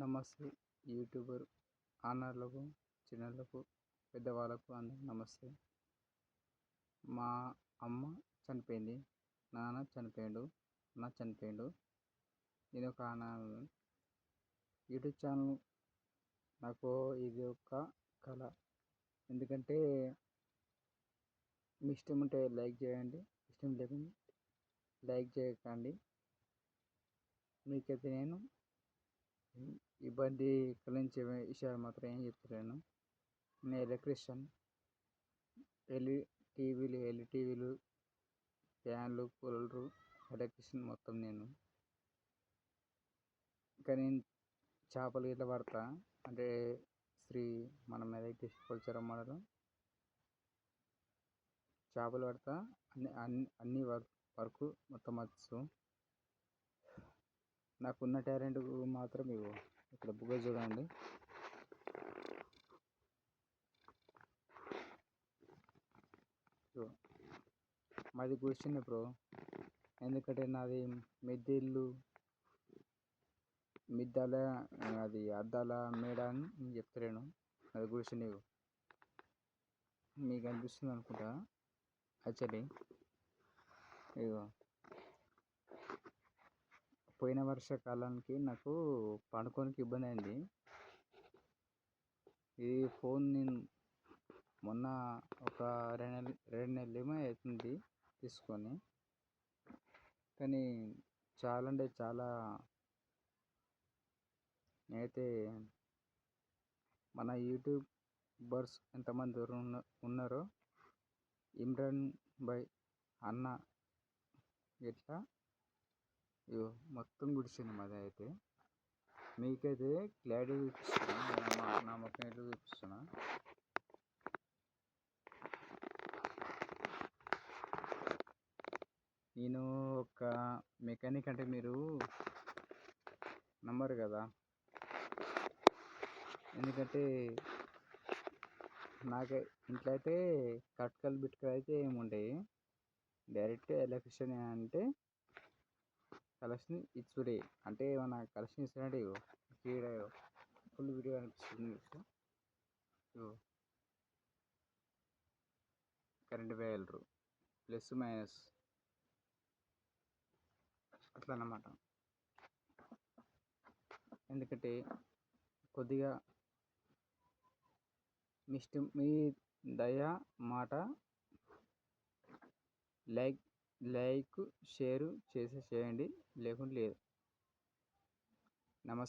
నమస్తే యూట్యూబర్ ఆనర్లకు, చిన్నలకు, పెద్దవాళ్ళకు అందరికి నమస్తే. మా అమ్మ చనిపోయింది, నాన్న చనిపోయాడు, అన్న చనిపోయాడు. నేను ఒక యూట్యూబ్ ఛానల్ నాకు ఇది ఒక కళ. ఎందుకంటే మీ ఇష్టం ఉంటే లైక్ చేయండి, ఇష్టం లేకుండా లైక్ చేయకండి. మీకైతే నేను ఇబ్బంది కలిగించే విషయాలు మాత్రం ఏం చెప్తలేను. నేను ఎలక్ట్రీషియన్. ఎల్ఈటీవీలు, ఫ్యాన్లు, కూలర్లు ఎలక్ట్రీషియన్ మొత్తం నేను. కానీ చేపలు ఇట్లా పడతా, అంటే మన మెదక్ డిస్ట్రిక్ట్ కొల్చారం మండలం చేపలు పడతా. అన్ని వర్క్ మొత్తం వచ్చు. నాకున్న టాలెంట్ మాత్రం ఇవ్వు ఇక్కడ బుగ్గ చూడండి. మాది గుడిచిన్న బ్రో. ఎందుకంటే నాది మిద్దాల అది అద్దాల మేడ అని నేను చెప్తలేను. అది గుడిచిన మీకు అనిపిస్తుంది అనుకుంటా. యాక్చువల్లీ ఇగో పోయిన వర్షాకాలానికి నాకు పండుకోనికి ఇబ్బంది అయింది. ఈ ఫోన్ నేను మొన్న ఒక 2 నెలలేమో అవుతుంది తీసుకొని. కానీ చాలా అంటే చాలా నేనైతే మన యూట్యూబర్స్ ఎంతమంది ఉన్నారో ఇమ్రాన్ భాయ్ అన్న ఇట్లా ఇగో మొత్తం గుడిచింది మాది. అయితే మీకైతే క్లారిటీ చూపిస్తున్నా, నా మొత్తం ఎట్లా చూపిస్తున్నా. నేను ఒక మెకానిక్ అంటే మీరు నమ్మరు కదా. ఎందుకంటే నాకు ఇంట్లో అయితే కట్కలు బిట్కలు అయితే ఏముంటాయి. డైరెక్ట్ ఎలక్ట్రిషియన్ అంటే కలెక్షన్ ఇచ్చుడే. అంటే ఏమన్నా కలెక్షన్ ఇస్తాడంటే ఫుల్ వీడియో అనిపిస్తుంది మీకు. కరెంట్ వేయలరు ప్లస్ మైనస్ అట్లా అన్నమాట. ఎందుకంటే కొద్దిగా మీ దయ మాట లైక్ షేర్ చేయండి, లేకుంటే లేదు. నమస్తే.